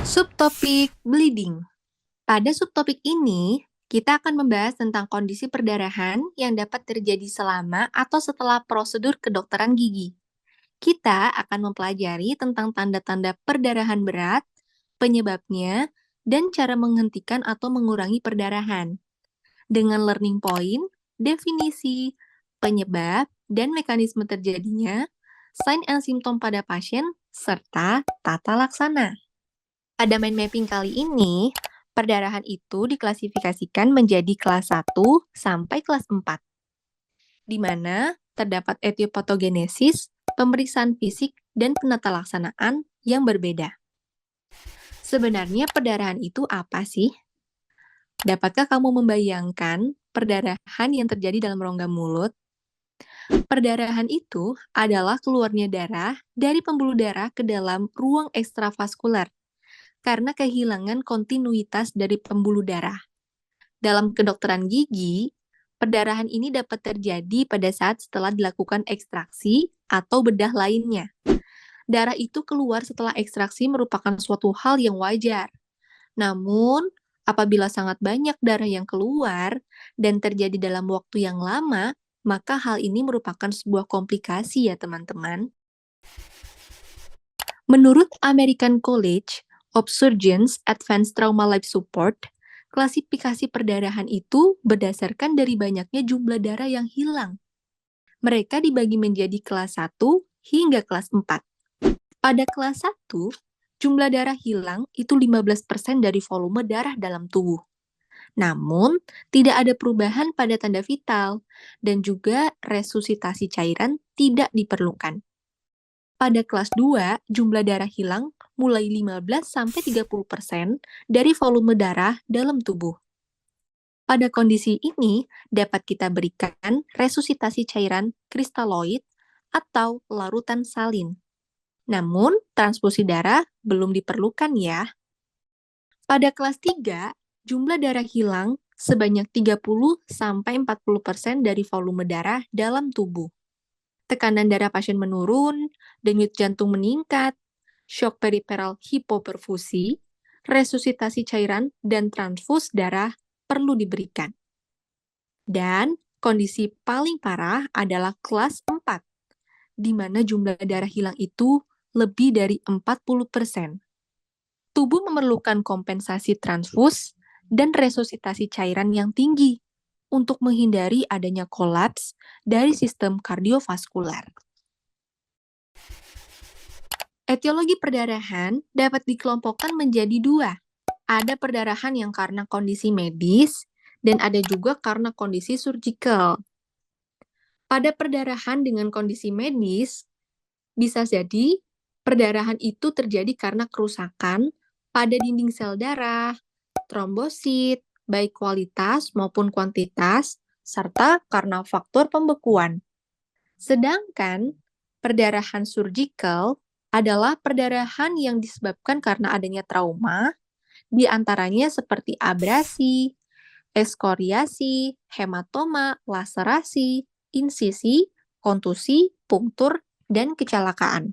Subtopik bleeding. Pada subtopik ini, kita akan membahas tentang kondisi perdarahan yang dapat terjadi selama atau setelah prosedur kedokteran gigi. Kita akan mempelajari tentang tanda-tanda perdarahan berat, penyebabnya, dan cara menghentikan atau mengurangi perdarahan. Dengan learning point, definisi, penyebab, dan mekanisme terjadinya, sign and symptom pada pasien, serta tata laksana. Pada mind mapping kali ini, perdarahan itu diklasifikasikan menjadi kelas 1 sampai kelas 4, di mana terdapat etiopatogenesis, pemeriksaan fisik, dan penata laksanaan yang berbeda. Sebenarnya perdarahan itu apa sih? Dapatkah kamu membayangkan perdarahan yang terjadi dalam rongga mulut? Perdarahan itu adalah keluarnya darah dari pembuluh darah ke dalam ruang ekstravaskular karena kehilangan kontinuitas dari pembuluh darah. Dalam kedokteran gigi, perdarahan ini dapat terjadi pada saat setelah dilakukan ekstraksi atau bedah lainnya. Darah itu keluar setelah ekstraksi merupakan suatu hal yang wajar. Namun, apabila sangat banyak darah yang keluar dan terjadi dalam waktu yang lama, maka hal ini merupakan sebuah komplikasi ya teman-teman. Menurut American College of Surgeons Advanced Trauma Life Support, klasifikasi perdarahan itu berdasarkan dari banyaknya jumlah darah yang hilang. Mereka dibagi menjadi kelas 1 hingga kelas 4. Pada kelas 1, jumlah darah hilang itu 15% dari volume darah dalam tubuh. Namun, tidak ada perubahan pada tanda vital dan juga resusitasi cairan tidak diperlukan. Pada kelas 2, jumlah darah hilang mulai 15-30% dari volume darah dalam tubuh. Pada kondisi ini, dapat kita berikan resusitasi cairan kristaloid atau larutan salin. Namun, transfusi darah belum diperlukan ya. Pada kelas 3, jumlah darah hilang sebanyak 30-40% dari volume darah dalam tubuh. Tekanan darah pasien menurun, denyut jantung meningkat, shock periferal hipoperfusi, resusitasi cairan, dan transfus darah perlu diberikan. Dan kondisi paling parah adalah kelas 4, di mana jumlah darah hilang itu lebih dari 40%. Tubuh memerlukan kompensasi transfus dan resusitasi cairan yang tinggi untuk menghindari adanya kolaps dari sistem kardiovaskular. Etiologi perdarahan dapat dikelompokkan menjadi 2. Ada perdarahan yang karena kondisi medis, dan ada juga karena kondisi surgical. Pada perdarahan dengan kondisi medis, bisa jadi perdarahan itu terjadi karena kerusakan pada dinding sel darah, trombosit, baik kualitas maupun kuantitas, serta karena faktor pembekuan. Sedangkan perdarahan surgical adalah perdarahan yang disebabkan karena adanya trauma, di antaranya seperti abrasi, ekskoriasi, hematoma, laserasi, insisi, kontusi, punktur, dan kecelakaan.